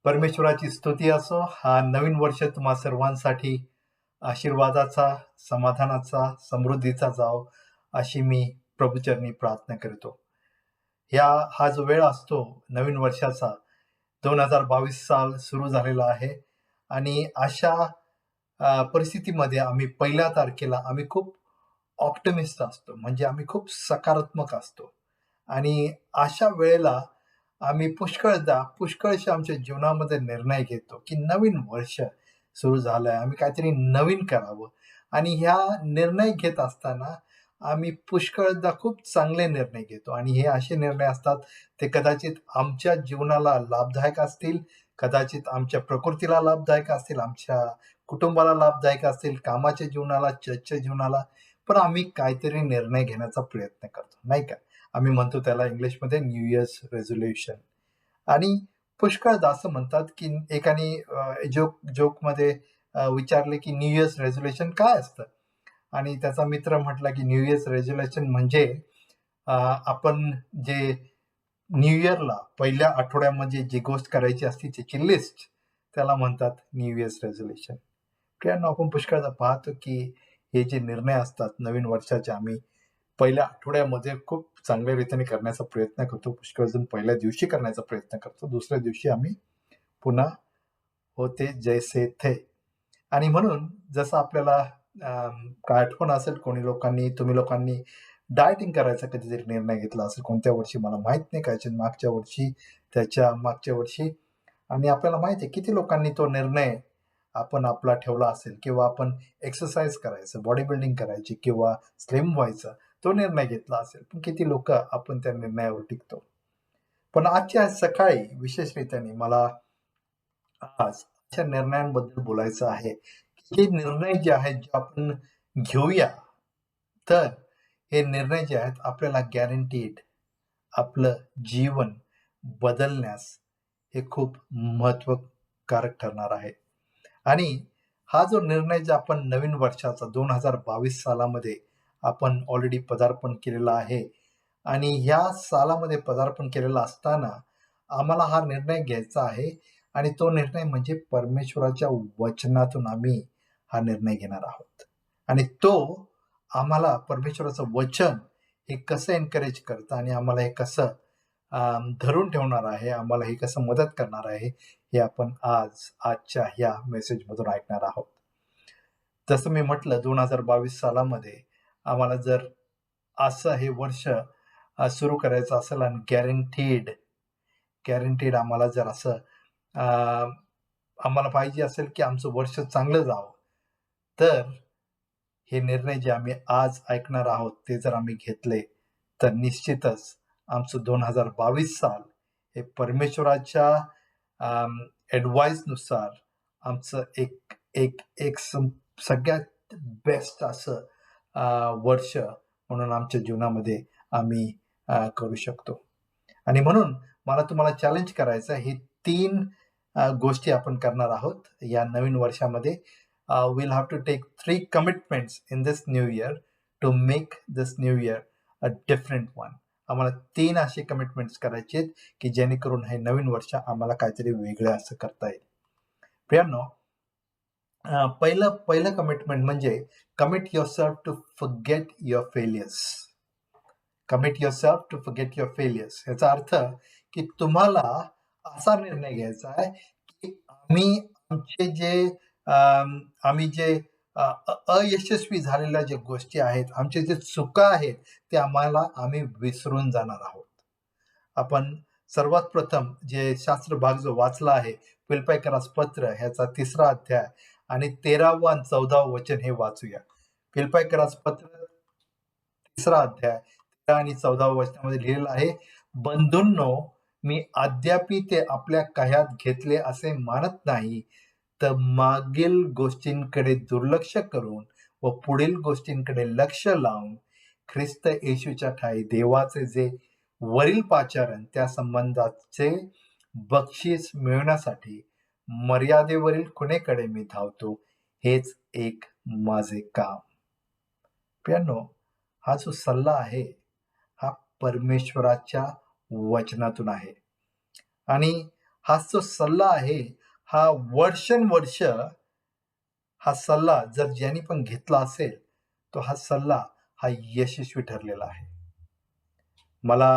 परमेश्वराची स्तुती असो. हा नवीन वर्ष तुम्हा सर्वांसाठी आशीर्वादाचा, समाधानाचा, समृद्धीचा जावो, अशी मी प्रभूचरणी प्रार्थना करतो. हा जो वेळ असतो नवीन वर्षाचा, 2022 साल सुरू झालेला आहे आणि अशा परिस्थितीमध्ये आम्ही 1 तारखेला आम्ही खूप ऑप्टिमिस्ट असतो. म्हणजे आम्ही खूप सकारात्मक असतो आणि अशा वेळेला आम्ही पुष्कळशा आमच्या जीवनामध्ये निर्णय घेतो, की नवीन वर्ष सुरू झालंय. आम्ही काहीतरी नवीन करावं आणि ह्या निर्णय घेत असताना आम्ही पुष्कळदा खूप चांगले निर्णय घेतो आणि हे असे निर्णय असतात, ते कदाचित आमच्या जीवनाला लाभदायक असतील, कदाचित आमच्या प्रकृतीला लाभदायक असतील, आमच्या कुटुंबाला लाभदायक असतील, कामाच्या जीवनाला, चर्चच्या जीवनाला. पण आम्ही काहीतरी निर्णय घेण्याचा प्रयत्न करतो, नाही का? आम्ही म्हणतो त्याला इंग्लिशमध्ये न्यू इयर्स रेझोल्यूशन. आणि पुष्कळदा असं म्हणतात, की एकाने जोकमध्ये विचारले, की न्यू इयर्स रेझोल्यूशन काय असतं? आणि त्याचा मित्र म्हटला, की न्यू इयर्स रेझोल्यूशन म्हणजे आपण जे न्यू इयरला पहिल्या आठवड्यामध्ये जी गोष्ट करायची असते त्याची लिस्ट, त्याला म्हणतात न्यू इयर्स रेझोल्यूशन. प्रियांनो, आपण पुष्कळदा पाहतो, की हे जे निर्णय असतात नवीन वर्षाचे आम्ही पहिल्या आठवड्यामध्ये खूप चांगल्या रीतीने करण्याचा प्रयत्न करतो. पुष्कळ जण पहिल्या दिवशी करण्याचा प्रयत्न करतो. दुसऱ्या दिवशी आम्ही पुन्हा होते जैसे थे. आणि म्हणून जसं आपल्याला काय आठवण असेल तुम्ही लोकांनी डायटिंग करायचा कधीतरी निर्णय घेतला असेल कोणत्या वर्षी मला माहित नाही, काय मागच्या वर्षी, त्याच्या मागच्या वर्षी. आणि आपल्याला माहिती आहे किती लोकांनी तो निर्णय आपण आपला ठेवला असेल किंवा आपण एक्सरसाइज करायचं, बॉडी बिल्डिंग करायची किंवा स्लिम व्हायचं, तो निर्णय घेतला असेल. पण किती लोक आपण त्या निर्णयावर टिकतो. पण आजच्या सकाळी विशेषरीत्याने मला आज अशा निर्णयांबद्दल बोलायचं आहे, की हे निर्णय जे आहेत जे आपण घेऊया, तर हे निर्णय जे आहेत आपल्याला गॅरंटीड आपलं जीवन बदलण्यास हे खूप महत्वकारक ठरणार आहे. आणि हा जो निर्णय जे आपण नवीन वर्षाचा 2022 सालामध्ये आपण ऑलरेडी पदार्पण केलेला आहे आणि ह्या सालामध्ये पदार्पण केलेलं असताना आम्हाला हा निर्णय घ्यायचा आहे आणि तो निर्णय म्हणजे परमेश्वराच्या वचनातून आम्ही हा निर्णय घेणार आहोत. आणि तो आम्हाला परमेश्वराचं वचन हे कसं एन्करेज करतं आणि आम्हाला हे कसं धरून ठेवणार आहे, आम्हाला हे कसं मदत करणार आहे, हे आपण आजच्या ह्या मेसेजमधून ऐकणार आहोत. जसं मी म्हटलं 2022 सालामध्ये आम्हाला जर असं हे वर्ष सुरू करायचं असेल आणि गॅरंटीड आम्हाला जर असं आम्हाला पाहिजे असेल, की आमचं वर्ष चांगलं जावं, तर हे निर्णय जे आम्ही आज ऐकणार आहोत, ते जर आम्ही घेतले, तर निश्चितच आमचं 2022 साल हे परमेश्वराच्या ॲडवाइसनुसार आमचं एक एक एक सगळ्यात बेस्ट असं वर्ष म्हणून आमच्या जीवनामध्ये आम्ही करू शकतो. आणि म्हणून मला तुम्हाला चॅलेंज करायचं आहे, हे 3 गोष्टी आपण करणार आहोत या नवीन वर्षामध्ये. We'll have to take 3 commitments in this new year to make this new year a different one. आम्हाला 3 असे कमिटमेंट्स करायचे आहेत, की जेणेकरून हे नवीन वर्ष आम्हाला काहीतरी वेगळं असं करता येईल. प्रियांनो, पहिलं कमिटमेंट म्हणजे commit yourself to forget your failures. Commit yourself to forget your failures. याचा अर्थ की तुम्हाला असा निर्णय घ्यायचा आहे, की आम्ही जे अयशस्वी झालेल्या ज्या गोष्टी आहेत, आमच्या जे चुका आहेत, ते आम्ही विसरून जाणार आहोत. आपण सर्वात प्रथम जे शास्त्र भाग जो वाचला आहे, फिलिप्पियरास पत्र ह्याचा 3रा अध्याय आणि 13वं आणि 14वं वचन हे वाचूया. फिलिप्पियरास पत्र 3रा अध्याय 13 आणि 14व्या वचनामध्ये लिहिलेलं आहे, बंधूंनो, मी अद्यापि ते आपल्या कह्यात घेतले असे मानत नाही, तर मागील गोष्टींकडे दुर्लक्ष करून व पुढील गोष्टींकडे लक्ष लावून ख्रिस्त येशूच्या ठायी देवाचे जे वरील पाचारण त्या संबंधाचे बक्षीस मिळवण्यासाठी मर्यादेवरील खुणेकडे मी धावतो, हेच एक माझे काम. प्रियांनो, हा जो सल्ला आहे, हा परमेश्वराच्या वचनातून आहे आणि हा जो सल्ला आहे, हा वर्षानुवर्ष हा सल्ला जर ज्याने पण घेतला असेल, तो हा सल्ला हा यशस्वी ठरलेला आहे. मला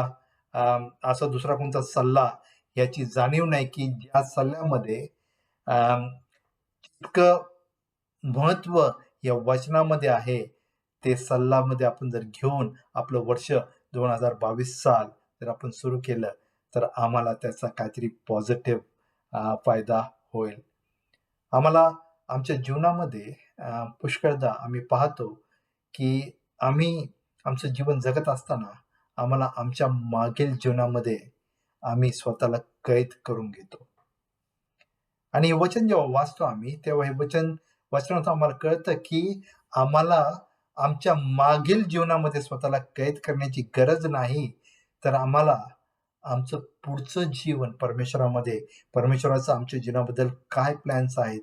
असा दुसरा कोणता सल्ला याची जाणीव नाही, की ज्या सल्ल्यामध्ये इतकं महत्त्व या वचनामध्ये आहे. ते सल्लामध्ये आपण जर घेऊन आपलं वर्ष 2022 साल जर आपण सुरू केलं, तर आम्हाला त्याचा काहीतरी पॉझिटिव्ह फायदा होईल. आम्हाला आमच्या जीवनामध्ये पुष्कळदा आम्ही पाहतो, की आम्ही आमचं जीवन जगत असताना आम्हाला आमच्या मागील जीवनामध्ये आम्ही स्वतःला कैद करून घेतो. आणि हे वचन जेव्हा वाचतो आम्ही, तेव्हा हे वाचनातून आम्हाला कळतं, की आम्हाला आमच्या मागील जीवनामध्ये स्वतःला कैद करण्याची गरज नाही, तर आम्हाला आमचं पुढचं जीवन परमेश्वरामध्ये, परमेश्वराचं आमच्या जीवनाबद्दल काय प्लॅन्स आहेत,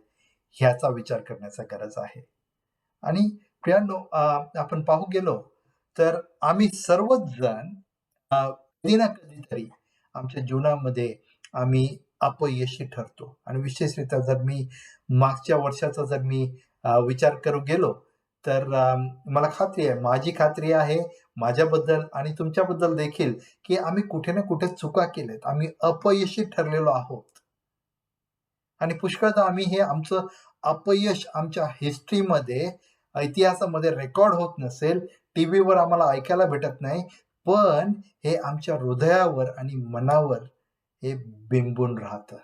ह्याचा विचार करण्याचा गरज आहे. आणि प्रियांनो, आपण पाहू गेलो, तर आम्ही सर्वच जण कधी ना कधीतरी आमच्या जीवनामध्ये आम्ही अपयशी ठरतो. आणि विशेषतः जर मी मागच्या वर्षाचा जर मी विचार करू गेलो, तर मला खात्री आहे, माझी खात्री आहे माझ्याबद्दल आणि तुमच्याबद्दल देखील, की आम्ही कुठे ना कुठे चुका केल्यात. आम्ही अपयशी ठरलेलो आहोत. आणि पुष्कळदा आम्ही हे आमचं अपयश आमच्या हिस्ट्रीमध्ये, इतिहासामध्ये रेकॉर्ड होत नसेल, टीव्हीवर आम्हाला ऐकायला भेटत नाही, पण हे आमच्या हृदयावर आणि मनावर हे बिंबून राहतं.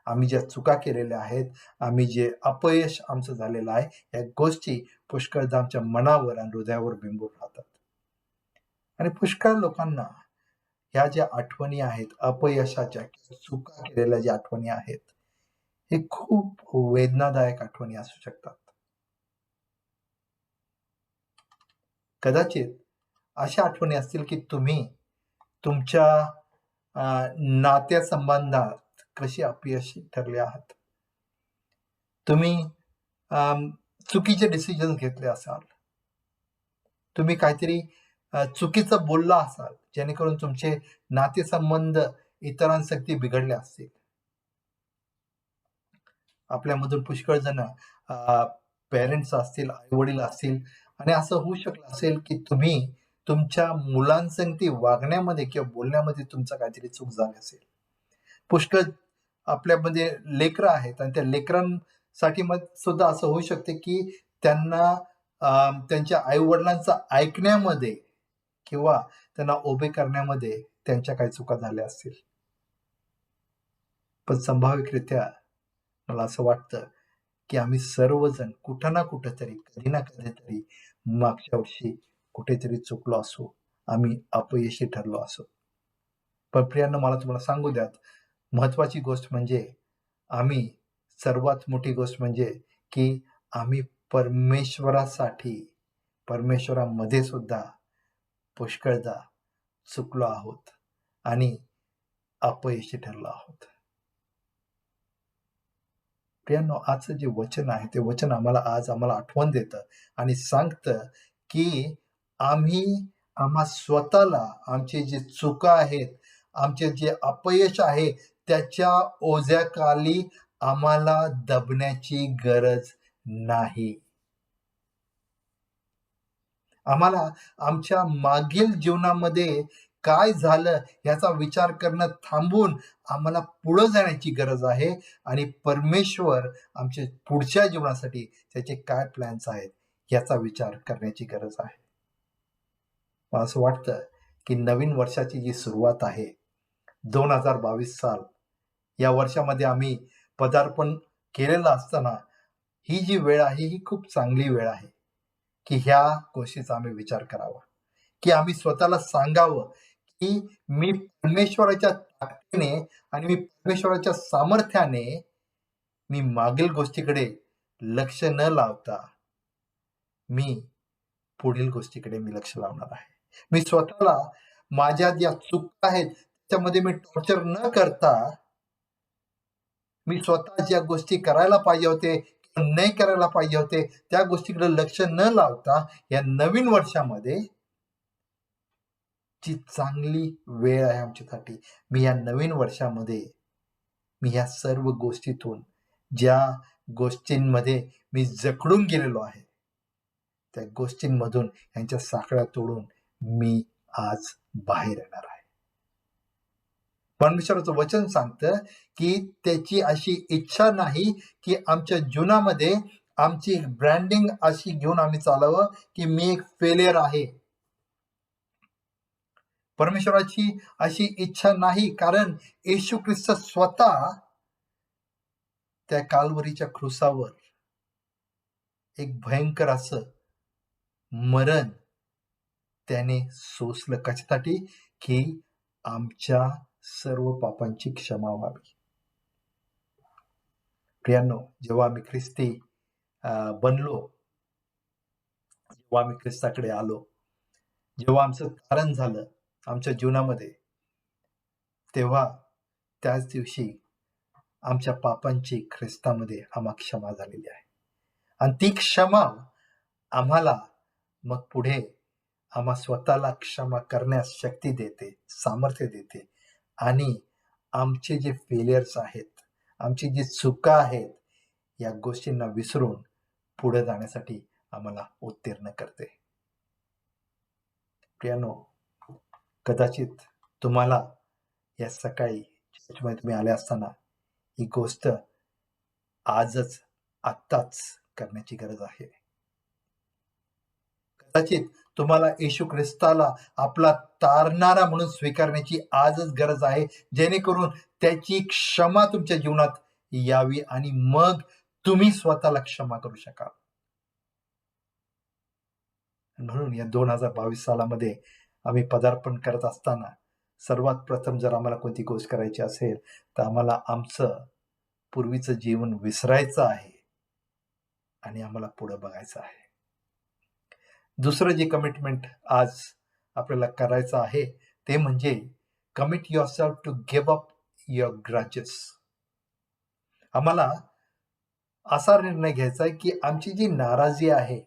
आम्ही ज्या चुका केलेल्या आहेत, आम्ही जे अपयश आमचं झालेलं आहे, या गोष्टी पुष्कळदा आमच्या मनावर आणि हृदयावर बिंबून राहतात. आणि पुष्कळ लोकांना ह्या ज्या आठवणी आहेत, अपयशाच्या किंवा चुका केलेल्या ज्या आठवणी आहेत, हे खूप वेदनादायक आठवणी असू शकतात. कदाचित अशा आठवणी असतील, की तुम्ही तुमच्या अ, नातेसंबंधात कसे अपयशी ठरले आहात. तुम्ही चुकीचे डिसिजन घेतले असाल. तुम्ही काहीतरी चुकीचं बोलला असाल, जेणेकरून तुमचे नातेसंबंध इतरांसाठी बिघडले असतील. आपल्यामधून पुष्कळ जण पेरेंट्स असतील, आई-वडील असतील आणि असं होऊ शकलं असेल, की तुम्ही तुमच्या मुलांसंगती वागण्यामध्ये किंवा बोलण्यामध्ये तुमचं काहीतरी चूक झाली असेल. पुष्कळ आपल्यामध्ये लेकरं आहेत आणि त्या लेकरांसाठी मग सुद्धा असं होऊ शकते, की त्यांना त्यांच्या आई-वडिलांचं ऐकण्यामध्ये किंवा त्यांना उभे करण्यामध्ये त्यांच्या काही चुका झाल्या असतील. पण संभाव्यरित्या मला असं वाटतं, की आम्ही सर्वजण कुठं ना कुठेतरी, कधी ना कधीतरी मागच्या वर्षी कुठेतरी चुकलो असू. आम्ही अपयशी ठरलो असू. पण प्रियांनो, मला तुम्हाला सांगू द्यात, महत्त्वाची गोष्ट म्हणजे आम्ही सर्वात मोठी गोष्ट म्हणजे, की आम्ही परमेश्वरासाठी, परमेश्वरामध्ये सुद्धा पुष्कळदा चुकलो आहोत आणि अपयशी ठरलो आहोत. प्रियांनो, आजचं जे वचन आहे, ते वचन आम्हाला आठवण देतं आणि सांगतं, की आम्ही आम्हा स्वतःला आमचे जे चुका आहेत, आमचे जे अपयश आहे, त्याच्या ओझ्याखाली आम्हाला दबण्याची गरज नाही. आम्हाला आमच्या मागील जीवनामध्ये काय झालं याचा विचार करणं थांबवून आम्हाला पुढे जाण्याची गरज आहे आणि परमेश्वर आमच्या पुढच्या जीवनासाठी त्याचे काय प्लॅन्स आहेत याचा विचार करण्याची गरज आहे. मला असं वाटतं, की नवीन वर्षाची जी सुरुवात आहे, 2022 साल, या वर्षामध्ये आम्ही पदार्पण केलेलं असताना ही जी वेळ आहे, ही खूप चांगली वेळ आहे, की ह्या गोष्टीचा आम्ही विचार करावा. की आम्ही स्वतःला सांगावं, की मी परमेश्वराच्या ताकदीने आणि मी परमेश्वराच्या सामर्थ्याने मी मागील गोष्टीकडे लक्ष न लावता, मी पुढील गोष्टीकडे मी लक्ष लावणार आहे. मी स्वतःला माझ्या ज्या चुका आहेत, त्याच्यामध्ये मी टॉर्चर न करता, मी स्वतः ज्या गोष्टी करायला पाहिजे होते, नाही करायला पाहिजे होते, त्या गोष्टीकडे लक्ष न लावता, या नवीन वर्षामध्ये जी चांगली वेळ आहे आमच्यासाठी. मी या नवीन वर्षामध्ये मी ह्या सर्व गोष्टीतून, ज्या गोष्टींमध्ये मी जखडून गेलेलो आहे, त्या गोष्टींमधून यांच्या साखळ्या तोडून मी आज बाहेर येणार आहे. परमेश्वराचं वचन सांगतं की त्याची अशी इच्छा नाही की आमच्या जीवनामध्ये आमची ब्रँडिंग अशी घेऊन आम्ही चालावं की मी एक फेलियर आहे. परमेश्वराची अशी इच्छा नाही, कारण येशू ख्रिस्त स्वतः त्या काल्वरीच्या क्रुसावर एक भयंकर असं मरण त्याने सोसलं. कशासाठी? की आमच्या सर्व पापांची क्षमा व्हावी. प्रियांनो, जेव्हा आम्ही ख्रिस्ती बनलो, जेव्हा आम्ही ख्रिस्ताकडे आलो, जेव्हा आमचं तारण झालं आमच्या जीवनामध्ये, तेव्हा त्याच दिवशी आमच्या पापांची ख्रिस्तामध्ये आम्हा क्षमा झालेली आहे. आणि ती क्षमा आम्हाला मग पुढे आम्हा स्वतःला क्षमा करण्यास शक्ती देते, सामर्थ्य देते. आणि आमचे जे फेलियर्स आहेत, आमची जी चुका आहेत, या गोष्टींना विसरून पुढे जाण्यासाठी आम्हाला उत्तीर्ण करते. प्रियानो, कदाचित तुम्हाला या सकाळी चर्चमध्ये तुम्ही आले असताना ही गोष्ट आजच, आत्ताच करण्याची गरज आहे. कदाचित तुम्हाला येशू ख्रिस्ताला आपला तारणारा म्हणून स्वीकारण्याची आजच गरज आहे, जेणेकरून त्याची क्षमा तुमच्या जीवनात यावी आणि मग तुम्ही स्वतःला क्षमा करू शकाल. म्हणून या 2022 सालामध्ये आम्ही पदार्पण करत असताना सर्वात प्रथम जर आम्हाला कोणती गोष्ट करायची असेल, तर आम्हाला आमचं पूर्वीचं जीवन विसरायचं आहे आणि आम्हाला पुढे बघायचं आहे. दुसरं जे कमिटमेंट आज आपल्याला करायचं आहे ते म्हणजे commit yourself to give up your grudges. आम्हाला असा निर्णय घ्यायचा आहे की आमची जी नाराजी आहे,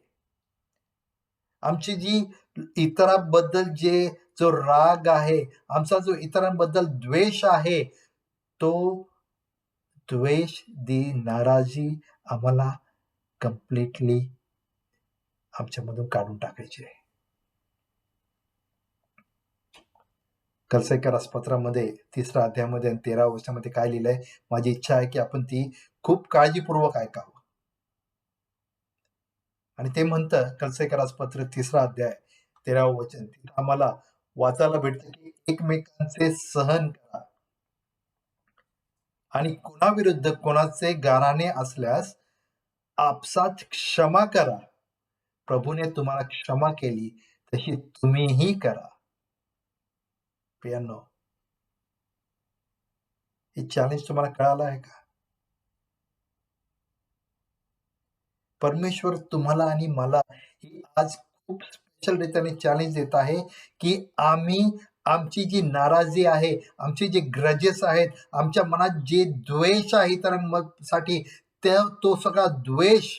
आमची जी इतरांबद्दल जो राग आहे, आमचा जो इतरांबद्दल द्वेष आहे, तो द्वेष, ती नाराजी आम्हाला कम्प्लिटली आमच्यामधून काढून टाकायची आहे. कलसेकर पत्रामध्ये 3ऱ्या अध्यायामध्ये आणि 13व्या वचनामध्ये काय लिहिलंय? माझी इच्छा आहे की आपण ती खूप काळजीपूर्वक ऐकावं. आणि ते म्हणतं, कलसेकर पत्र 3रा अध्याय 13वं वचन, आम्हाला वाचायला भेटतं की एकमेकांचे सहन करा आणि कोणाविरुद्ध कोणाचे गाऱ्हाणे असल्यास आपसात क्षमा करा. प्रभूने तुम्हाला क्षमा केली तशी तुम्हीही करा. प्रियांनो, हे चॅलेंज तुम्हाला कळालं आहे का? परमेश्वर तुम्हाला आणि मला आज खूप स्पेशल रीतीने चॅलेंज देत आहे की आम्ही आमची जी नाराजी आहे, आमचे जे ग्रजेस आहेत, आमच्या मनात जे द्वेष आहे इतरांसाठी, तो सगळा द्वेष,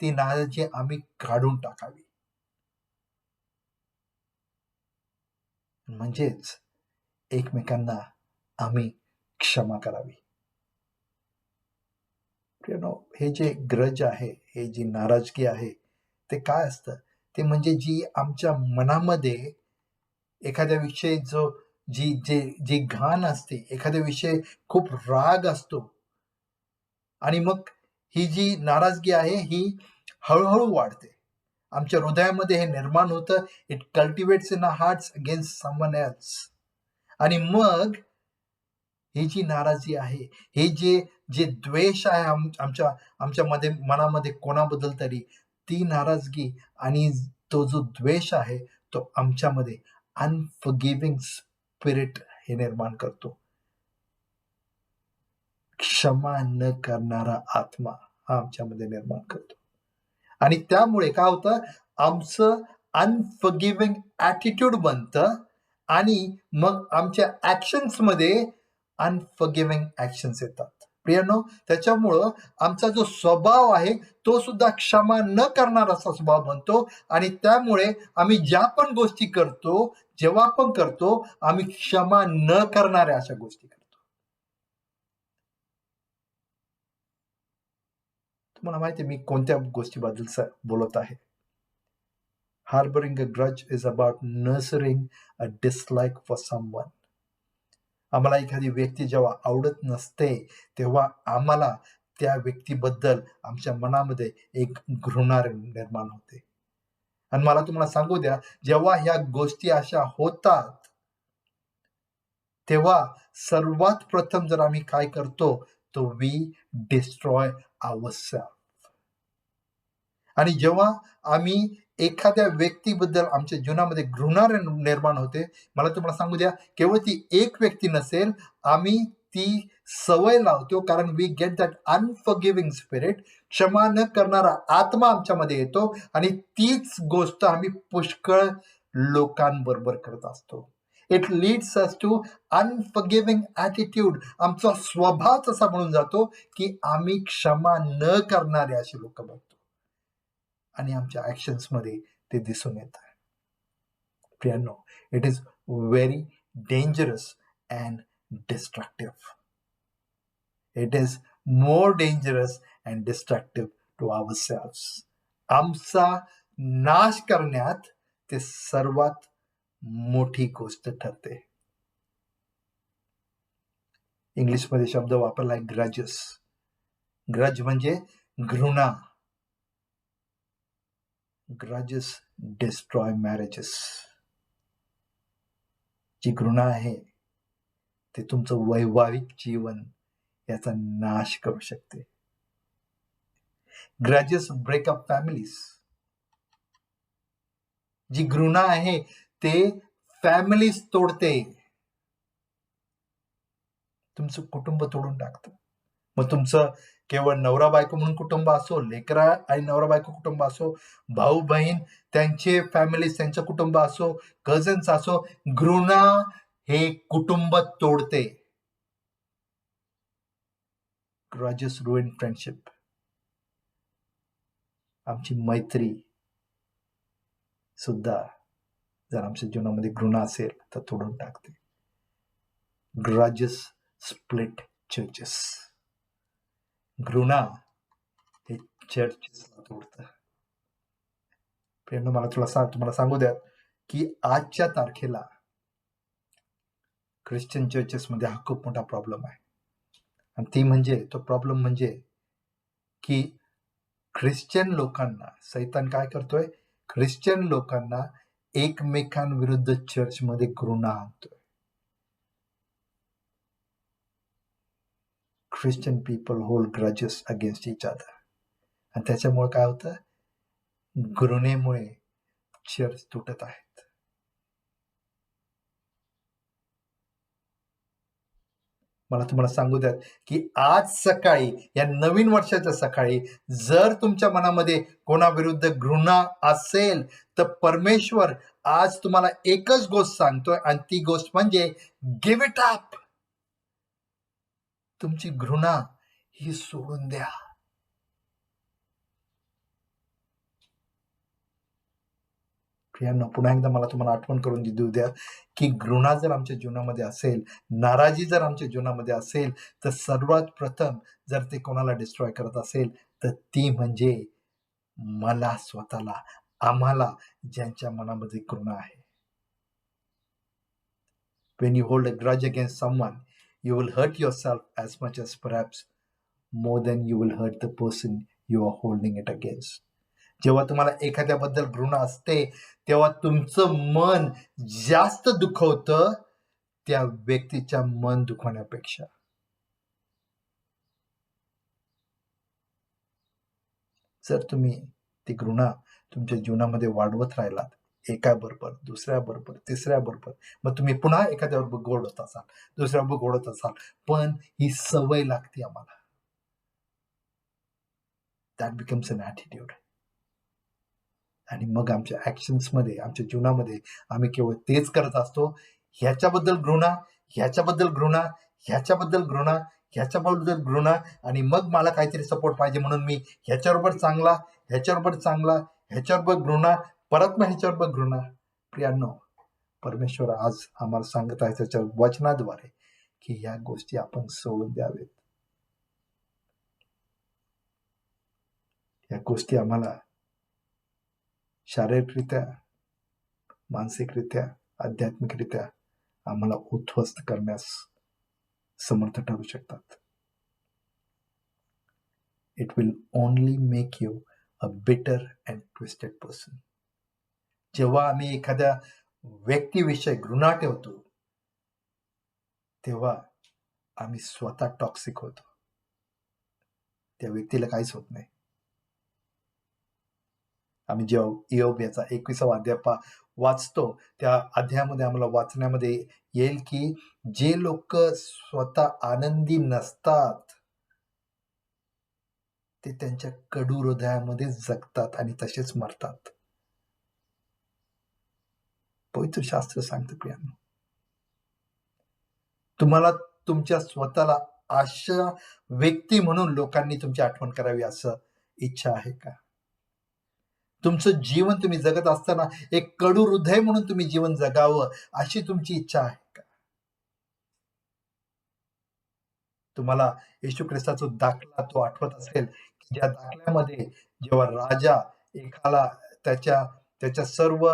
ती नाराजी आम्ही काढून टाकावी. म्हणजेच एकमेकांना आम्ही क्षमा करावी. हे जे ग्रज आहे, हे जी नाराजगी आहे, ते काय असतं? ते म्हणजे जी आमच्या मनामध्ये एखाद्याविषयी जी घाण असते, एखाद्याविषयी खूप राग असतो आणि मग ही जी नाराजगी आहे, ही हळूहळू वाढते. आमच्या हृदयामध्ये हे निर्माण होतं. It cultivates in our hearts against someone else. आणि मग ही जी नाराजी आहे, हे जे द्वेष आहे आमच्या मनामध्ये कोणाबद्दल तरी, ती नाराजगी आणि तो जो द्वेष आहे, तो आमच्यामध्ये अनफॉरगिव्हिंग स्पिरिट हे निर्माण करतो. क्षमा न करणारा आत्मा हा आमच्यामध्ये निर्माण करतो. आणि त्यामुळे काय होतं? आमचं अनफॉरगिव्हिंग ॲटिट्यूड बनतं आणि मग आमच्या ॲक्शन्समध्ये अनफॉरगिव्हिंग ॲक्शन्स येतात. प्रियांनो, त्याच्यामुळं आमचा जो स्वभाव आहे, तो सुद्धा क्षमा न करणारा असा स्वभाव बनतो आणि त्यामुळे आम्ही ज्या पण गोष्टी करतो, जेव्हा पण करतो, आम्ही क्षमा न करणाऱ्या अशा गोष्टी करतो. तुम्हाला माहिती आहे मी कोणत्या गोष्टीबद्दल बोलत आहे. Harboring a grudge is about nurturing a dislike for someone. आम्हाला एखादी व्यक्ती जेव्हा आवडत नसते, तेव्हा आम्हाला त्या व्यक्तीबद्दल आमच्या मनामध्ये एक घृणा निर्माण होते. आणि मला तुम्हाला सांगू द्या, जेव्हा ह्या गोष्टी अशा होतात, तेव्हा सर्वात प्रथम जर आम्ही काय करतो, तो वी डिस्ट्रॉय आवरसेल्फ. आणि जेव्हा आम्ही एखाद्या व्यक्तीबद्दल आमच्या जीवनामध्ये घृणा निर्माण होते, मला तुम्हाला सांगू द्या, केवळ ती एक व्यक्ती नसेल, आम्ही ती सवय लावतो, कारण वी गेट दॅट अनफॉरगिव्हिंग स्पिरिट, क्षमा न करणारा आत्मा आमच्यामध्ये येतो आणि तीच गोष्ट आम्ही पुष्कळ लोकांबरोबर करत असतो. It leads us to unforgiving attitude. आमचा स्वभाव असा म्हणून जातो की आम्ही क्षमा न करणारे असे लोक बघतो आणि आमच्या ॲक्शन्समध्ये ते दिसून येतं. प्रियांनो, it is very dangerous and destructive. It is more dangerous and destructive to ourselves. आमचा नाश करण्यात ते सर्वात मोठी गोष्ट ठरते. इंग्लिशमध्ये शब्द वापरलाय ग्रजेस. ग्रज म्हणजे घृणा. Grudges destroy marriages. जी घृणा आहे ते तुमचं वैवाहिक जीवन याचा नाश करू शकते. Grudges breakup families. जी घृणा आहे ते फॅमिलीज तोडते, तुमचं कुटुंब तोडून टाकतं. मग तुमचं केवळ नवरा बायको म्हणून कुटुंब असो, लेकरा आणि नवरा बायको कुटुंब असो, भाऊ बहीण त्यांचे फॅमिलीज त्यांचं कुटुंब असो, कझन्स असो, घृणा हे कुटुंब तोडते. Grudges ruin friendship. आमची मैत्री सुद्धा जर आमच्या जीवनामध्ये घृणा असेल तर तोडून टाकते. ग्रजेस स्प्लिट चर्चेस. घृणा हे चर्चेसला तोडतं. प्रेम, मला तुम्हाला सांगू द्या की आजच्या तारखेला ख्रिश्चन चर्चेसमध्ये हा खूप मोठा प्रॉब्लेम आहे. आणि तो प्रॉब्लेम म्हणजे की ख्रिश्चन लोकांना सैतान काय करतोय, ख्रिश्चन लोकांना एकमेकांविरुद्ध चर्चमध्ये घृणा आणतोय. Christian people hold grudges against each other. आणि त्याच्यामुळे काय होतं, घृणेमुळे चर्च तुटत आहेत. मला तुम्हाला सांगू द्या की आज सकाळी, या नवीन वर्षाच्या सकाळी, जर तुमच्या मनामध्ये कोणाविरुद्ध घृणा असेल तर परमेश्वर आज तुम्हाला एकच गोष्ट सांगतोय, आणि ती गोष्ट म्हणजे गिव्ह इट अप. तुमची घृणा ही सोडून द्या. प्रियांनो, पुन्हा एकदा मला तुम्हाला आठवण करून देऊ द्या की घृणा जर आमच्या जीवनामध्ये असेल, नाराजी जर आमच्या जीवनामध्ये असेल, तर सर्वात प्रथम जर ते कोणाला डिस्ट्रॉय करत असेल तर ती म्हणजे मला स्वतःला, आम्हाला, ज्यांच्या मनामध्ये घृणा आहे. When you hold a grudge against someone, you will hurt yourself as much as perhaps more than you will hurt the person you are holding it against. जेव्हा तुम्हाला एखाद्याबद्दल घृणा असते तेव्हा तुमचं मन जास्त दुखवतं त्या व्यक्तीच्या मन दुखवण्यापेक्षा. जर तुम्ही ती घृणा तुमच्या जीवनामध्ये वाढवत राहिलात, एकाबरोबर, दुसऱ्याबरोबर, तिसऱ्याबरोबर, मग तुम्ही पुन्हा एखाद्याबरोबर गोड होत असाल, दुसऱ्याबरोबर गोड होत असाल, पण ही सवय लागते आम्हाला. That becomes an attitude. आणि मग आमच्या ॲक्शन्समध्ये, आमच्या जीवनामध्ये आम्ही केवळ तेच करत असतो, ह्याच्याबद्दल घृणा, ह्याच्याबद्दल घृणा, ह्याच्याबद्दल घृणा, ह्याच्याबद्दल घृणा, आणि मग मला काहीतरी सपोर्ट पाहिजे म्हणून मी ह्याच्याबरोबर चांगला, ह्याच्याबरोबर चांगला, ह्याच्याबरोबर घृणा, परत मग ह्याच्याबरोबर घृणा. प्रियांनो, परमेश्वर आज आम्हाला सांगत आहे त्याच्या वचनाद्वारे की ह्या गोष्टी आपण सोडून द्यावेत. या गोष्टी आम्हाला शारीरिकरित्या, मानसिकरित्या, आध्यात्मिकरित्या आम्हाला उद्ध्वस्त करण्यास समर्थ ठरू शकतात. It will only make you a bitter and twisted person. जेव्हा आम्ही एखाद्या व्यक्तीविषयी घृणा ठेवतो, तेव्हा आम्ही स्वतः टॉक्सिक होतो. त्या व्यक्तीला काहीच होत नाही. आम्ही जेव्हा इयोब याचा 21वा अध्याय वाचतो, त्या अध्यायामध्ये आम्हाला वाचण्यामध्ये येईल की जे लोक स्वतः आनंदी नसतात, ते त्यांच्या कडू हृदयामध्ये जगतात आणि तसेच मरतात. पवित्र शास्त्र सांगतं प्रियांनो, तुम्हाला तुमच्या स्वतःला अशा व्यक्ती म्हणून लोकांनी तुमची आठवण करावी असं इच्छा आहे का? तुमचं जीवन तुम्ही जगत असताना एक कडू हृदय म्हणून तुम्ही जीवन जगावं अशी तुमची इच्छा आहे का? तुम्हाला येशू ख्रिस्ताचा दाखला तो आठवत असेल, की ज्या दाखल्यामध्ये जेव्हा राजा एकाला त्याच्या सर्व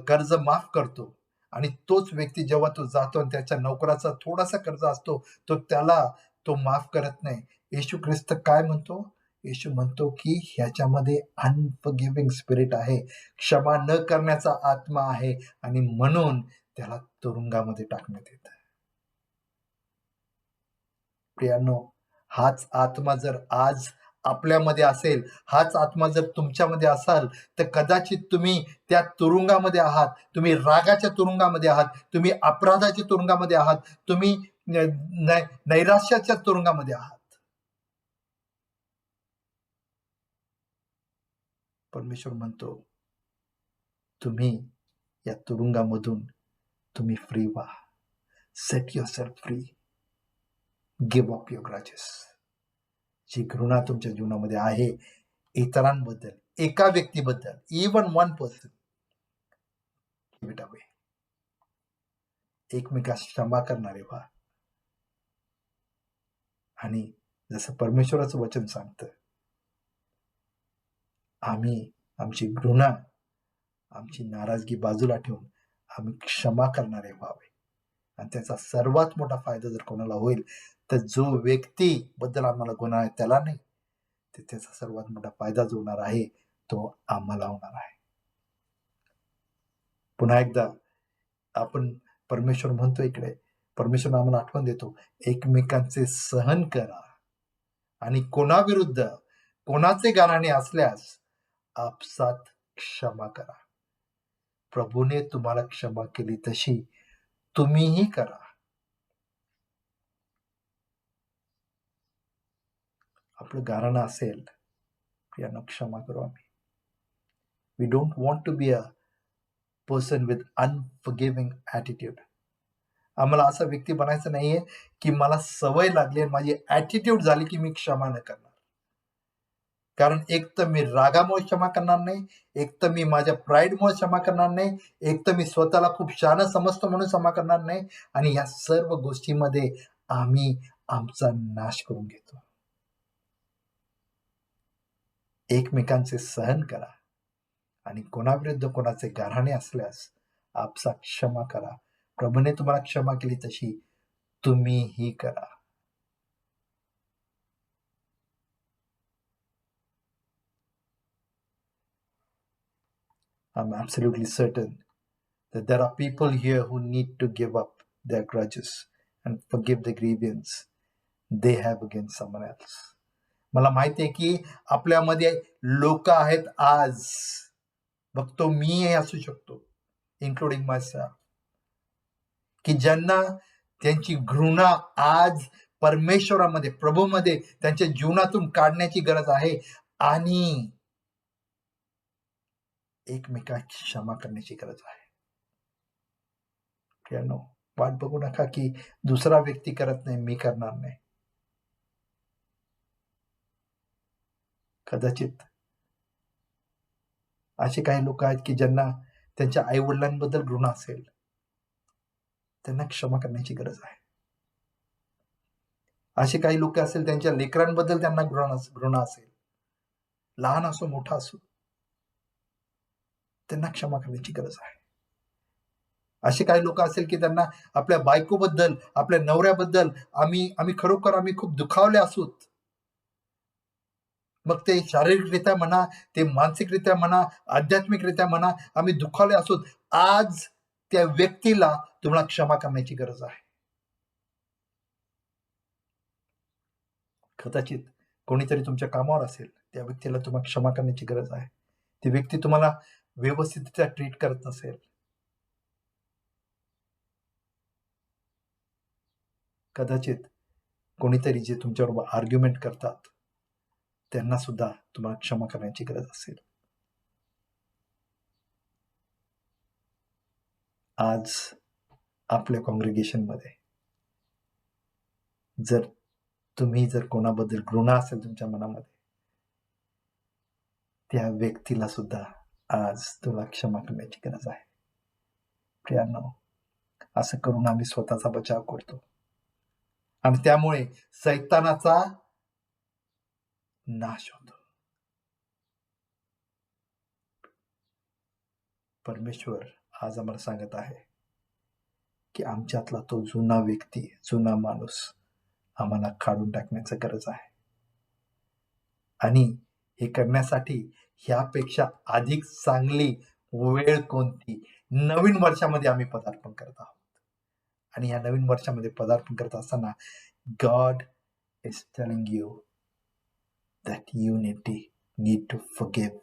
कर्ज माफ करतो आणि तोच व्यक्ती जेव्हा तो जातो आणि त्याच्या नोकराचा थोडासा कर्ज असतो तो त्याला तो माफ करत नाही. येशू ख्रिस्त काय म्हणतो? येशू म्हणतो की ह्याच्यामध्ये अनफॉरगिव्हिंग स्पिरिट आहे, क्षमा न करण्याचा आत्मा आहे आणि म्हणून त्याला तुरुंगामध्ये टाकण्यात येतं. प्रियांनो, हाच आत्मा जर आज आपल्यामध्ये असेल, हाच आत्मा जर तुमच्यामध्ये असाल, तर कदाचित तुम्ही त्या तुरुंगामध्ये आहात, तुम्ही रागाच्या तुरुंगामध्ये आहात, तुम्ही अपराधाच्या तुरुंगामध्ये आहात, तुम्ही नैराश्याच्या तुरुंगामध्ये आहात. परमेश्वर म्हणतो, तुम्ही या तुरुंगामधून तुम्ही फ्री व्हा. Set yourself free. Give up your grudges. जी घृणा तुमच्या जीवनामध्ये आहे इतरांबद्दल, एका व्यक्तीबद्दल, even one person, give it away. एकमेकास क्षमा करणारे व्हा. आणि जसं परमेश्वराचं वचन सांगतं, आम्ही आमची घृणा, आमची नाराजगी बाजूला ठेवून आम्ही क्षमा करणारे व्हावे. आणि त्याचा सर्वात मोठा फायदा जर कोणाला होईल, तर जो व्यक्ती बद्दल आम्हाला गुन्हा आहे त्याला नाही, तर त्याचा सर्वात मोठा फायदा जो होणार आहे तो आम्हाला होणार आहे. पुन्हा एकदा आपण परमेश्वर म्हणतो इकडे, परमेश्वर आम्हाला आठवण देतो, एकमेकांचे सहन करा आणि कोणाविरुद्ध कोणाचे गाऱ्हाणे असल्यास आपसात क्षमा करा. प्रभूने तुम्हाला क्षमा केली तशी तुम्हीही करा. आपलं गाऱ्हाणं असेल, यांना क्षमा करू आम्ही. We don't want to be a person with unforgiving attitude. आम्हाला असा व्यक्ती बनायचं नाहीये की मला सवय लागली आणि माझी ॲटिट्यूड झाली की मी क्षमा न करणार. कारण एक तर मी रागामुळे क्षमा करणार नाही, एक तर मी माझ्या प्राईडमुळे क्षमा करणार नाही, एक तर मी स्वतःला खूप शहाणं समजतो म्हणून क्षमा करणार नाही, आणि ह्या सर्व गोष्टीमध्ये आम्ही आमचा नाश करून घेतो. एकमेकांचे सहन करा आणि कोणाविरुद्ध कोणाचे गाऱ्हाणे असल्यास आपसा क्षमा करा. प्रभूने तुम्हाला क्षमा केली तशी तुम्हीही करा. I'm absolutely certain that there are people here who need to give up their grudges and forgive the grievance they have against someone else. मला माहिती आहे की आपल्यामध्ये लोक आहेत आज, बघतो मी असू शकतो, इन्क्लुडिंग मायसेल्फ, की ज्यांना त्यांची घृणा आज परमेश्वरामध्ये, प्रभूमध्ये त्यांच्या जीवनातून काढण्याची गरज आहे आणि एकमेकांची क्षमा करण्याची गरज आहे. वाट बघू नका की दुसरा व्यक्ती करत नाही मी करणार नाही. कदाचित असे काही लोक आहेत की ज्यांना त्यांच्या आई वडिलांबद्दल घृणा असेल, त्यांना क्षमा करण्याची गरज आहे. असे काही लोक असेल त्यांच्या लेकरांबद्दल त्यांना घृणा असेल, लहान असो मोठा असो, त्यांना क्षमा करण्याची गरज आहे. असे काही लोक असेल की त्यांना आपल्या बायकोबद्दल, आपल्या नवऱ्याबद्दल आम्ही खूप दुखावले असोत. मग ते शारीरिकरित्या म्हणा, ते मानसिकरित्या म्हणा, आध्यात्मिकरित्या म्हणा, आम्ही दुखावले असोत. आज त्या व्यक्तीला तुम्हाला क्षमा करण्याची गरज आहे. कदाचित कोणीतरी तुमच्या कामावर असेल, त्या व्यक्तीला तुम्हाला क्षमा करण्याची गरज आहे. ती व्यक्ती तुम्हाला व्यवस्थितरित्या ट्रीट करत नसेल. कदाचित कोणीतरी जे तुमच्याबरोबर आर्ग्युमेंट करतात, त्यांना सुद्धा तुम्हाला क्षमा करण्याची गरज असेल. आज आपल्या कॉंग्रिगेशनमध्ये जर कोणाबद्दल घृणा असेल तुमच्या मनामध्ये, त्या व्यक्तीला सुद्धा आज तुला क्षमा करण्याची गरज आहे. प्रियांनो, असं करून आम्ही स्वतःचा बचाव करतो आणि त्यामुळे सैतानाचा नाश होतो. परमेश्वर आज आम्हाला सांगत आहे की आमच्यातला तो जुना व्यक्ती, जुना माणूस आम्हाला काढून टाकण्याची गरज आहे. आणि हे करण्यासाठी ह्यापेक्षा अधिक चांगली वेळ कोणती? नवीन वर्षामध्ये आम्ही पदार्पण करत आहोत. आणि या नवीन वर्षामध्ये पदार्पण करत असताना God is telling you that you need to forgive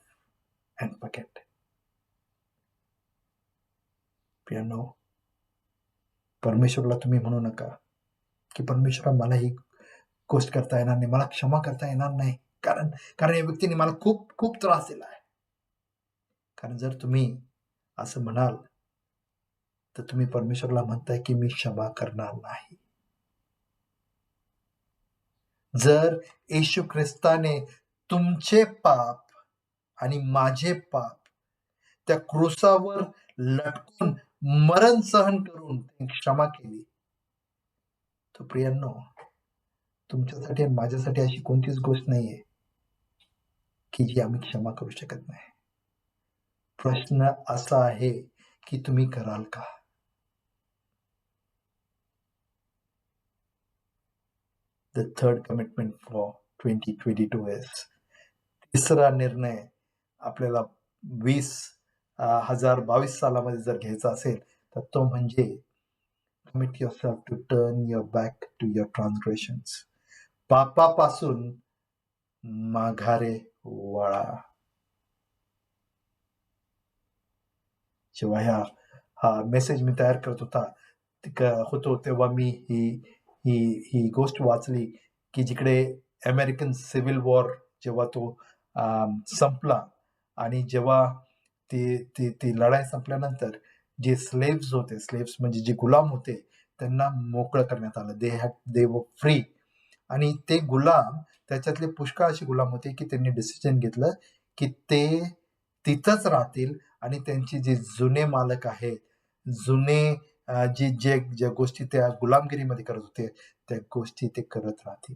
and forget. प्रियांनो, परमेश्वरला तुम्ही म्हणू नका की परमेश्वरा मला ही गोष्ट करता येणार नाही, मला क्षमा करता येणार नाही, कारण या व्यक्तीने मला खूप खूप त्रास दिला आहे. कारण जर तुम्ही असं म्हणाल तर तुम्ही परमेश्वरला म्हणताय की मी क्षमा करणार नाही. जर येशू ख्रिस्ताने तुमचे पाप आणि माझे पाप त्या क्रूसावर लटकून मरण सहन करून क्षमा केली, तर प्रियांनो, तुमच्यासाठी आणि माझ्यासाठी अशी कोणतीच गोष्ट नाहीये की जी आम्ही क्षमा करू शकत नाही. प्रश्न असा आहे की तुम्ही कराल का? The third commitment for 2022 is, तिसरा निर्णय आपल्याला 2022 सालामध्ये जर घ्यायचा असेल तर तो म्हणजे commit yourself to turn your back to your transgressions. पापापासून माघारे वळा. जेव्हा हा मेसेज मी तयार करत होतो तेव्हा मी ही गोष्ट वाचली की जिकडे अमेरिकन सिव्हिल वॉर जेव्हा तो संपला आणि जेव्हा ती लढाई संपल्यानंतर जे स्लेव्स म्हणजे जे गुलाम होते त्यांना मोकळं करण्यात आलं. दे वर फ्री. आणि ते गुलाम, त्याच्यातले पुष्कळ असे गुलाम होते की त्यांनी डिसिजन घेतलं की ते तिथंच राहतील आणि त्यांचे जे जुने मालक आहेत, जुने ज्या गोष्टी त्या गुलामगिरीमध्ये करत होते त्या गोष्टी ते करत राहतील.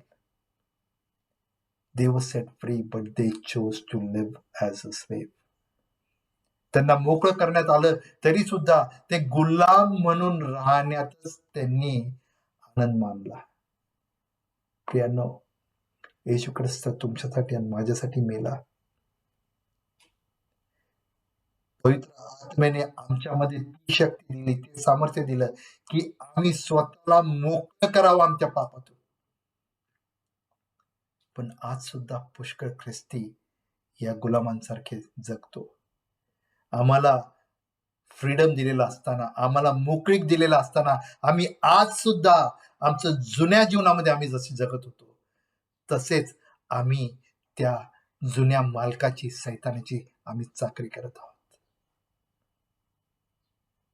They were set free, but they chose to live as a slave. त्यांना मोकळं करण्यात आलं तरी सुद्धा ते गुलाम म्हणून राहण्यातच त्यांनी आनंद मानला. प्रियांनो, येशू ख्रिस्त तुमच्यासाठी आणि माझ्यासाठी मेला. पवित्र आत्म्याने आमच्यामध्ये ती शक्ती दिली, ते सामर्थ्य दिलं की आम्ही स्वतःला मोकळं करावं आमच्या पापातून. पण आज सुद्धा पुष्कळ ख्रिस्ती या गुलामांसारखे जगतो. आम्हाला फ्रीडम दिलेला असताना, आम्हाला मोकळीक दिलेला असताना आम्ही आज सुद्धा आमचं जुन्या जीवनामध्ये आम्ही जसे जगत होतो तसेच आम्ही त्या जुन्या मालकाची, सैतानाची आम्ही चाकरी करत आहोत.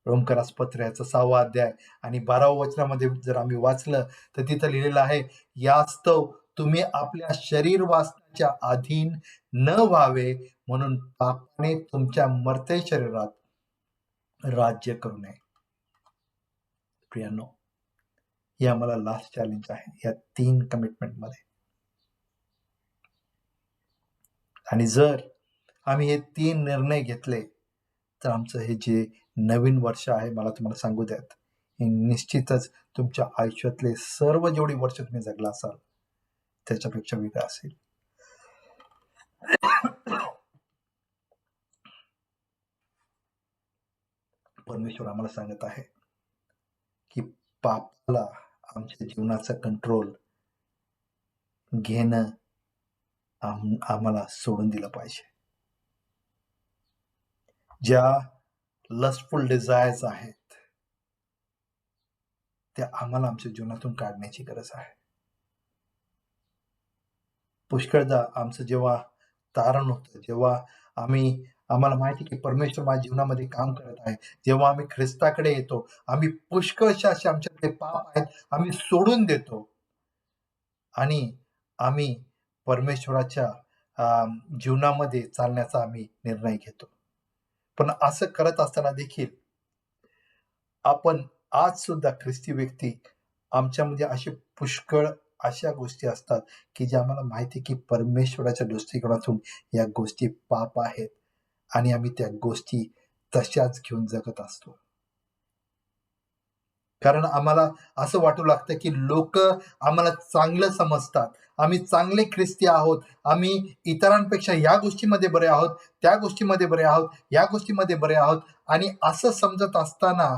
रोमकरास पत्र याचा 6वा अध्याय आणि 12व्या वचनामध्ये जर आम्ही वाचलं तर तिथं लिहिलेलं आहे, यास्तव तुम्ही आपल्या शरीर वासनाच्या अधीन न व्हावे म्हणून पापाने तुमच्या मर्त्य शरीरात राज्य करू नये. प्रियांनो, हे आम्हाला लास्ट चॅलेंज आहे या 3 कमिटमेंट मध्ये. आणि जर आम्ही हे 3 निर्णय घेतले, तर आमचं हे जे नवीन वर्ष आहे, मला तुम्हाला सांगू द्यात, हे निश्चितच तुमच्या आयुष्यातले सर्व जेवढी वर्ष तुम्ही जगला असाल, त्याच्यापेक्षा वेगळं असेल. परमेश्वर आम्हाला सांगत आहे की पापाला आमच्या जीवनाचा कंट्रोल घेणं आम्हाला सोडून दिलं पाहिजे. ज्या लस्टफुल डिझायर्स आहेत, त्या आम्हाला आमच्या जीवनातून काढण्याची गरज आहे. पुष्कळदा आमचं जेव्हा तारण होतं, जेव्हा आम्हाला माहिती की परमेश्वर माझ्या जीवनामध्ये काम करत आहे, जेव्हा आम्ही ख्रिस्ताकडे येतो, आम्ही पुष्कळसे असे आमच्याकडे पाप आहेत, आम्ही सोडून देतो आणि आम्ही परमेश्वराच्या जीवनामध्ये चालण्याचा आम्ही निर्णय घेतो. पण असं करत असताना देखील आपण आज सुद्धा ख्रिस्ती व्यक्ती आमच्यामध्ये असे पुष्कळ अशा गोष्टी असतात की ज्या आम्हाला माहिती की परमेश्वराच्या दृष्टिकोनातून या गोष्टी पाप आहेत आणि आम्ही त्या गोष्टी तशाच घेऊन जगत असतो. कारण आम्हाला असं वाटू लागतं की लोक आम्हाला चांगलं समजतात, आम्ही चांगले ख्रिस्ती आहोत, आम्ही इतरांपेक्षा या गोष्टीमध्ये बरे आहोत, त्या गोष्टीमध्ये बरे आहोत, या गोष्टीमध्ये बरे आहोत. आणि असं समजत असताना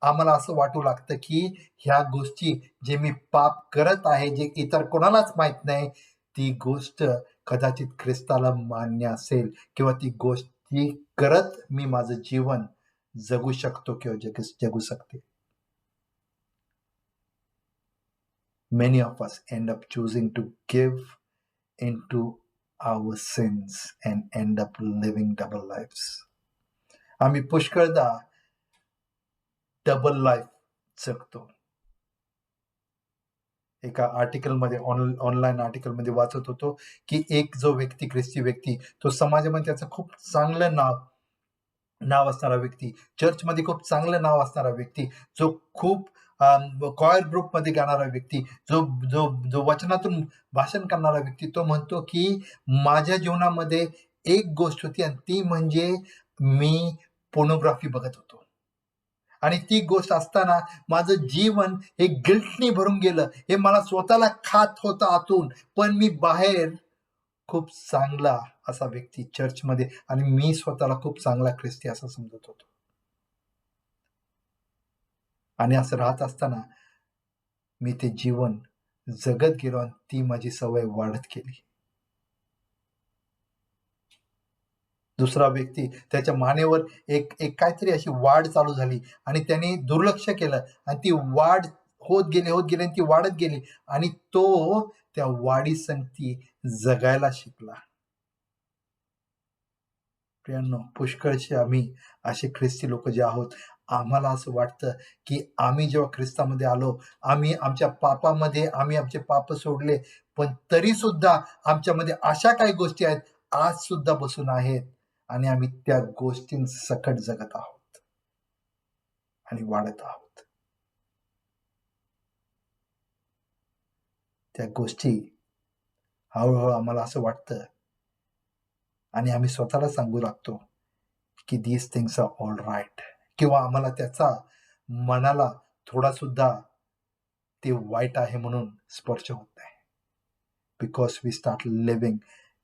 आम्हाला असं वाटू लागतं की ह्या गोष्टी जे मी पाप करत आहे, जे इतर कोणालाच माहित नाही, ती गोष्ट कदाचित ख्रिस्ताला मान्य असेल किंवा ती गोष्टी करत मी माझं जीवन जगू शकतो किंवा जगू शकते. Many of us end up choosing to give into our sins and end up living double lives. आम्ही पुष्कळदा डबल लाईफ जगतो. एका आर्टिकलमध्ये ऑनलाईन आर्टिकलमध्ये वाचत होतो की एक जो व्यक्ती, ख्रिस्ती व्यक्ती, तो समाजामध्ये त्याचं खूप चांगलं नाव असणारा व्यक्ती, चर्चमध्ये खूप चांगलं नाव असणारा व्यक्ती, जो खूप कॉयर ग्रुपमध्ये गाणारा व्यक्ती, जो जो जो वचनातून भाषण करणारा व्यक्ती, तो म्हणतो की माझ्या जीवनामध्ये एक गोष्ट होती आणि ती म्हणजे मी पोर्नोग्राफी बघत होतो आणि ती गोष्ट असताना माझं जीवन हे गिल्टनी भरून गेलं. हे मला स्वतःला खात होतं आतून, पण मी बाहेर खूप चांगला असा व्यक्ती चर्चमध्ये आणि मी स्वतःला खूप चांगला ख्रिस्ती असं समजत होतो. आणि असं राहत असताना मी ते जीवन जगत गेलो आणि ती माझी सवय वाढत गेली. दुसरा व्यक्ती त्याच्या मानेवर एक एक काहीतरी अशी वाढ चालू झाली आणि त्याने दुर्लक्ष केलं आणि ती वाढ होत गेली आणि ती वाढत गेली आणि तो त्या वाढीसंगती जगायला शिकला. प्रियांनो, पुष्कळसे आम्ही असे ख्रिस्ती लोक जे आहोत, आम्हाला असं वाटतं की आम्ही जेव्हा ख्रिस्तामध्ये आलो, आम्ही आमच्या पापामध्ये आम्ही आमचे पाप सोडले, पण तरी सुद्धा आमच्यामध्ये अशा काही गोष्टी आहेत आज सुद्धा बसून आहेत आणि आम्ही त्या गोष्टींसकट जगत आहोत आणि वाढत आहोत. त्या गोष्टी हळूहळू आम्हाला असं वाटतं आणि आम्ही स्वतःला सांगू लागतो की these things are all right, किंवा आम्हाला त्याचा मनाला थोडा सुद्धा ते वाईट आहे म्हणून स्पर्श होत नाही. Because we start living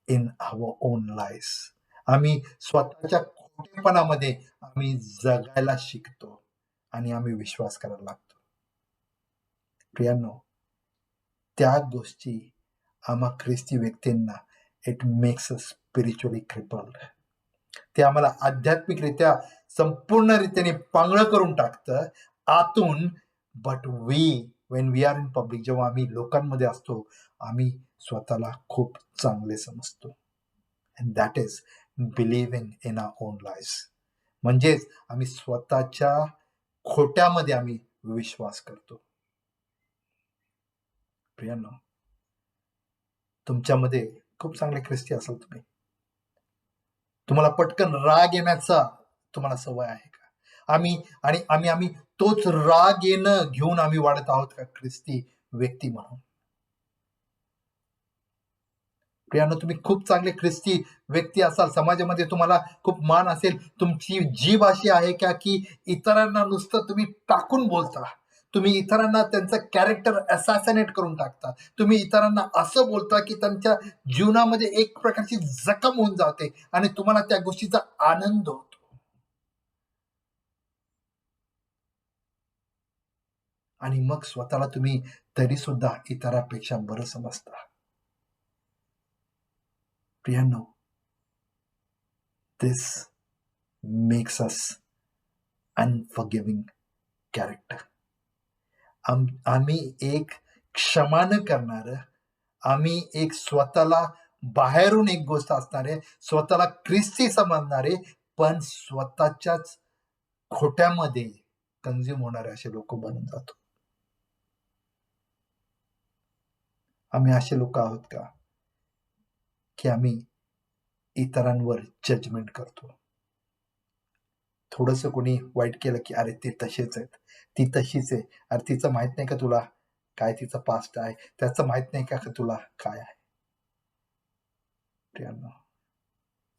in our own life. आम्ही स्वतःच्या खोटेपणामध्ये आम्ही जगायला शिकतो आणि आम्ही विश्वास करायला लागतो. प्रियांनो, त्या गोष्टी आम्हा ख्रिस्ती व्यक्तींना it makes us spiritually crippled. ते आम्हाला आध्यात्मिकरित्या संपूर्ण रीतीने पांगळ करून टाकतं आतून. But when we are in public, जेव्हा आम्ही लोकांमध्ये असतो, आम्ही स्वतःला खूप चांगले समजतो. And that is believing in our own life. म्हणजेच आम्ही स्वतःच्या खोट्यामध्ये आम्ही विश्वास करतो. प्रियांनो, तुमच्यामध्ये खूप चांगले ख्रिस्ती असाल तुम्ही. तुम्हाला पटकन राग येण्याचा तुम्हाला सवय आहे का? आम्ही तोच राग येणं घेऊन आम्ही वाढत आहोत का ख्रिस्ती व्यक्ती म्हणून? प्रियानो, तुम्ही खूप चांगले ख्रिस्ती व्यक्ती असाल, समाजामध्ये तुम्हाला खूप मान असेल, तुमची जीभ अशी आहे का की इतरांना नुसतं तुम्ही टाकून बोलता, तुम्ही इतरांना त्यांचं कॅरेक्टर असॅसिनेट करून टाकता, तुम्ही इतरांना असं बोलता की त्यांच्या जीवनामध्ये एक प्रकारची जखम होऊन जाते आणि तुम्हाला त्या गोष्टीचा आनंद होतो. आणि मग स्वतःला तुम्ही तरी सुद्धा इतरांपेक्षा बरं समजता. प्रियांनो, दिस मेक्स अस अनफॉरगिव्हिंग कॅरेक्टर. आम्ही एक क्षमा न करणारं, आम्ही एक स्वतःला बाहेरून एक गोष्ट असणारे, स्वतःला ख्रिस्ती समजणारे, पण स्वतःच्याच खोट्यामध्ये कंझ्युम होणारे असे लोक बनून जातो. आम्ही असे लोक आहोत का की आम्ही इतरांवर जजमेंट करतो? थोडंसं कोणी वाईट केलं की अरे ते तसेच आहेत, ती तशीच आहे, अरे तिचं माहित नाही का तुला काय तिचं पास्ट आहे, त्याचं माहित नाही का तुला काय आहे?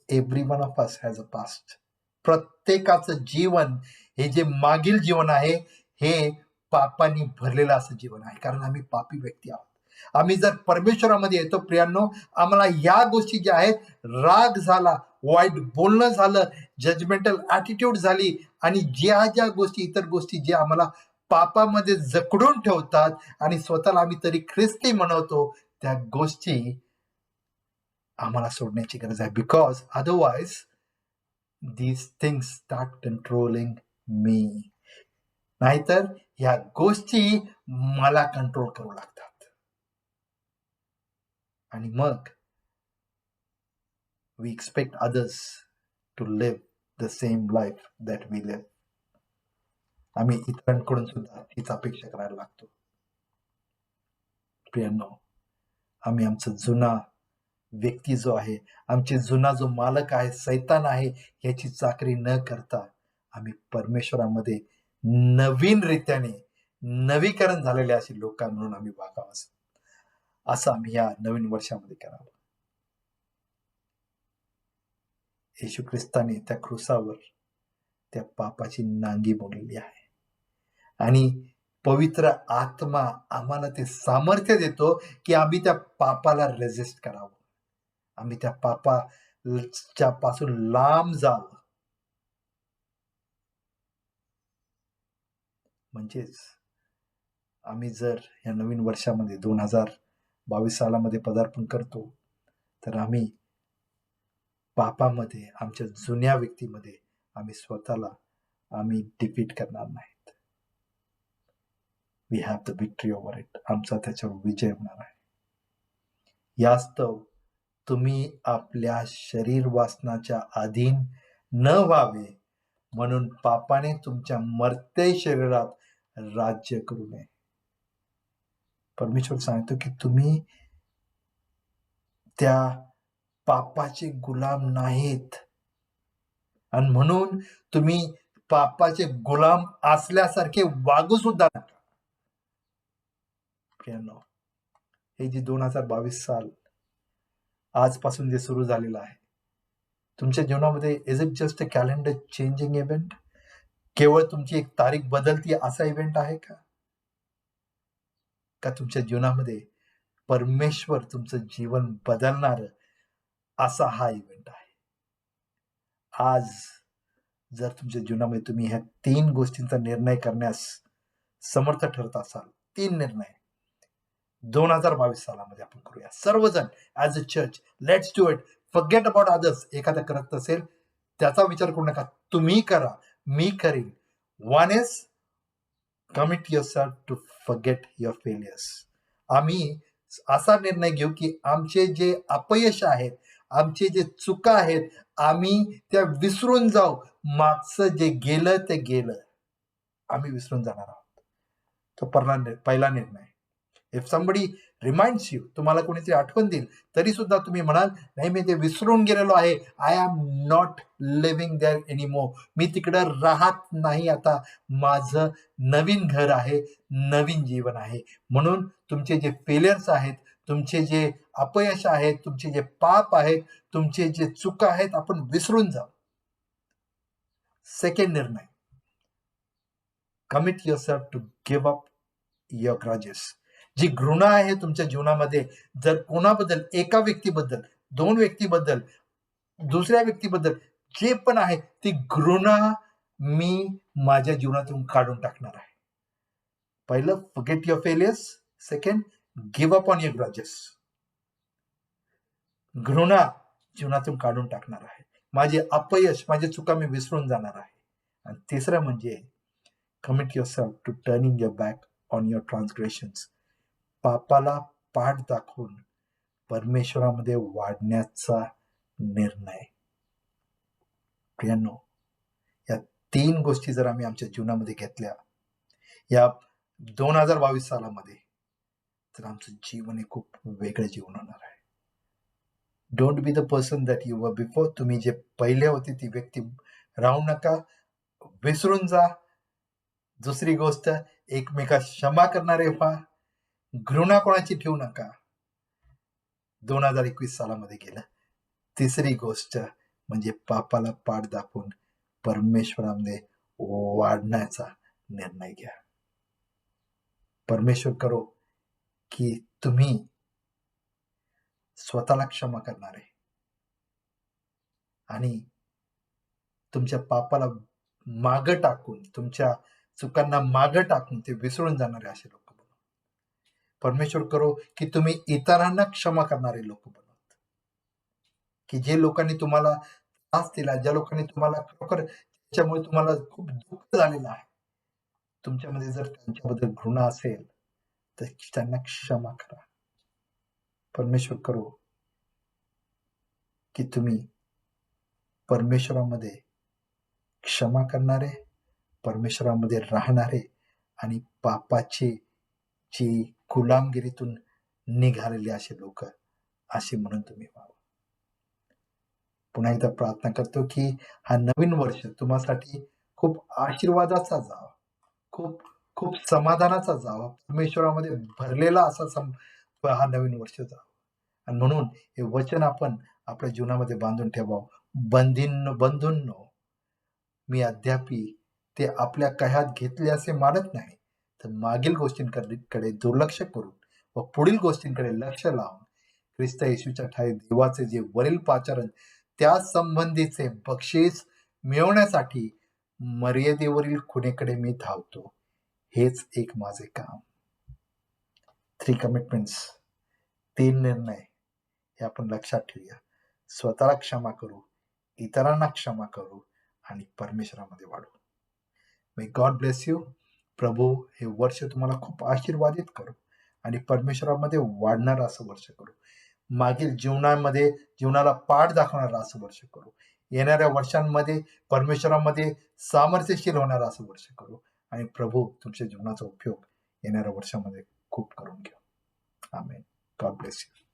Every one of us has a past. प्रत्येकाचं जीवन हे जे मागील जीवन आहे, हे पापांनी भरलेलं असं जीवन आहे, कारण आम्ही पापी व्यक्ती आहोत. आम्ही जर परमेश्वरामध्ये येतो प्रियांनो, आम्हाला या गोष्टी ज्या आहेत, राग झाला, वाईट बोलणं झालं, जजमेंटल ॲटिट्यूड झाली आणि ज्या ज्या गोष्टी, इतर गोष्टी जे आम्हाला पापामध्ये जकडून ठेवतात आणि स्वतःला आम्ही तरी ख्रिस्ती म्हणवतो, त्या गोष्टी आम्हाला सोडण्याची गरज आहे. Because otherwise these things start controlling me. नाहीतर ह्या गोष्टी मला कंट्रोल करू लागतात आणि मग we expect others to live the same life that we live. आम्ही इतरांकडून सुद्धा हीच अपेक्षा करायला लागतो. प्रियांनो, आम्ही आमचा जुना व्यक्ती जो आहे, आमचे जुना जो मालक आहे, सैतान आहे, याची चाकरी न करता आम्ही परमेश्वरामध्ये नवीन रीत्याने नवीकरण झालेले असे लोक म्हणून आम्ही वागावं, असं आम्ही या नवीन वर्षामध्ये करावं. येशू ख्रिस्ताने त्या क्रुसावर त्या पापाची नांगी मोडलेली आहे आणि पवित्र आत्मा आम्हाला ते सामर्थ्य देतो की आम्ही त्या पापाला रेजिस्ट करावं, आम्ही त्या पापाच्या पासून लांब जावं. म्हणजेच आम्ही जर या नवीन वर्षामध्ये 2022 सालामध्ये पदार्पण करतो, तर आम्ही पापामध्ये, आमच्या जुन्या व्यक्तीमध्ये आम्ही स्वतःला आम्ही डिफीट करणार नाहीत. We have the victory over it. आमचा त्याच्यावर विजय होणार आहे. यास्तव तुम्ही आपल्या शरीर वासनाच्या अधीन न व्हावे म्हणून पापाने तुमच्या मर्त्य शरीरात राज्य करू नये. परमेश्वर सांगतो की तुम्ही त्या पापाचे गुलाम नाहीत आणि म्हणून तुम्ही पापाचे गुलाम असल्यासारखे वागू सुद्धा नका. हे जे 2022 साल आजपासून जे सुरू झालेलं आहे, तुमच्या जीवनामध्ये is it just a calendar changing event? केवळ तुमची एक तारीख बदलती असा इव्हेंट आहे का? का तुमच्या जीवनामध्ये परमेश्वर तुमचं जीवन बदलणार असा हा इव्हेंट आहे? आज जर तुमच्या जीवनामध्ये तुम्ही ह्या 3 गोष्टींचा निर्णय करण्यास समर्थ ठरत असाल, 3 निर्णय 2022 सालामध्ये आपण करूया सर्वजण as a church. Let's do it. Forget about others. एखादा करत असेल त्याचा विचार करू नका, तुम्ही करा, मी करीन. One is commit yourself to forget your failures. आम्ही असा निर्णय घेऊ की आमचे जे अपयश आहेत, आमचे जे चुका आहेत, आम्ही त्या विसरून जाऊ. मागचं जे गेलं ते गेलं, आम्ही विसरून जाणार आहोत. तो पहिला निर्णय. इफ समबडी रिमाइंड्स यू, तुम्हाला कोणीतरी आठवण देईल, तरी सुद्धा तुम्ही म्हणाल नाही मी ते विसरून गेलेलो आहे. I am not living there anymore. मी तिकडं राहत नाही आता. माझं नवीन घर आहे, नवीन जीवन आहे. म्हणून तुमचे जे फेलियर्स आहेत, तुमचे जे अपयश आहेत, तुमचे जे पाप आहेत, तुमचे जे चुका आहेत, आपण विसरून जाऊ. सेकंड निर्णय, commit yourself to give up your grudges. जी घृणा आहे तुमच्या जीवनामध्ये, जर कोणाबद्दल, एका व्यक्तीबद्दल, 2 व्यक्तीबद्दल, दुसऱ्या व्यक्तीबद्दल, जे पण आहे ती घृणा मी माझ्या जीवनातून काढून टाकणार आहे. पहिलं, forget your failures. Second, give up on your grudges. घृणा जीवनातून काढून टाकणार आहे. माझे अपयश, माझी चुका मी विसरून जाणार आहे. आणि तिसरं म्हणजे commit yourself to turning your back on your transgressions. पापाला पाठ दाखवून परमेश्वरामध्ये वाढण्याचा निर्णय. प्रियांनो, या 3 गोष्टी जर आम्ही आमच्या जीवनामध्ये घेतल्या या 2022 सालामध्ये, तर आमचं जीवन हे खूप वेगळं जीवन होणार आहे. Don't be the person that you were before. तुम्ही जे पहिले होते ती व्यक्ती राहू नका, विसरून जा. दुसरी गोष्ट, एकमेकास क्षमा करणारे व्हा, घृणा कोणाची ठेवू नका. 2021 सालामध्ये गेलं. तिसरी गोष्ट म्हणजे पापाला पाठ दाखवून परमेश्वरामध्ये वाढण्याचा निर्णय घ्या. परमेश्वर करो की तुम्ही स्वतःला क्षमा करणारे आणि तुमच्या पापाला मागं टाकून, तुमच्या चुकांना मागं टाकून ते विसरून जाणारे असे लोक बनवा. परमेश्वर करो की तुम्ही इतरांना क्षमा करणारे लोक बनवा, की जे लोकांनी तुम्हाला त्रास दिला, ज्या लोकांनी तुम्हाला खरोखर त्याच्यामुळे तुम्हाला खूप दुःख झालेलं आहे, तुमच्यामध्ये जर त्यांच्याबद्दल घृणा असेल तर त्यांना क्षमा करा. परमेश्वर करो की तुम्ही परमेश्वरामध्ये क्षमा करणारे, परमेश्वरामध्ये राहणारे आणि पापाची जी गुलामगिरीतून निघालेले असे लोक असे म्हणून तुम्ही व्हावं. पुन्हा एकदा प्रार्थना करतो की हा नवीन वर्ष तुम्हासाठी खूप आशीर्वादाचा जावा, खूप खूप समाधानाचा जावा, परमेश्वरामध्ये भरलेला असा हा नवीन वर्ष जावा. आणि म्हणून हे वचन आपण आपल्या जीवनामध्ये बांधून ठेवावं. बंधूंनो, मी अद्यापी ते आपल्या कह्यात घेतले असे मानत नाही, तर मागील गोष्टींकडे दुर्लक्ष करून व पुढील गोष्टींकडे लक्ष लावून ख्रिस्त येशूच्या ठाई देवाचे जे वरील पाचारण त्या संबंधीचे बक्षीस मिळवण्यासाठी मर्यादेवरील खुणेकडे मी धावतो. हेच एक माझे काम. 3 कमिटमेंट्स, 3 निर्णय हे आपण लक्षात ठेवूया. स्वतःला क्षमा करू, इतरांना क्षमा करू आणि परमेश्वरामध्ये वाढू. May God bless you. प्रभू हे वर्ष तुम्हाला खूप आशीर्वादित करू आणि परमेश्वरामध्ये वाढणारं असं वर्ष करू. मागील जीवनाला पाठ दाखवणारं असं वर्ष करू. येणाऱ्या वर्षांमध्ये परमेश्वरामध्ये सामर्थ्यशील होणारं असं वर्ष करू आणि प्रभू तुमच्या जीवनाचा उपयोग येणाऱ्या वर्षामध्ये खूप करून घेऊ. आमेन. God bless you.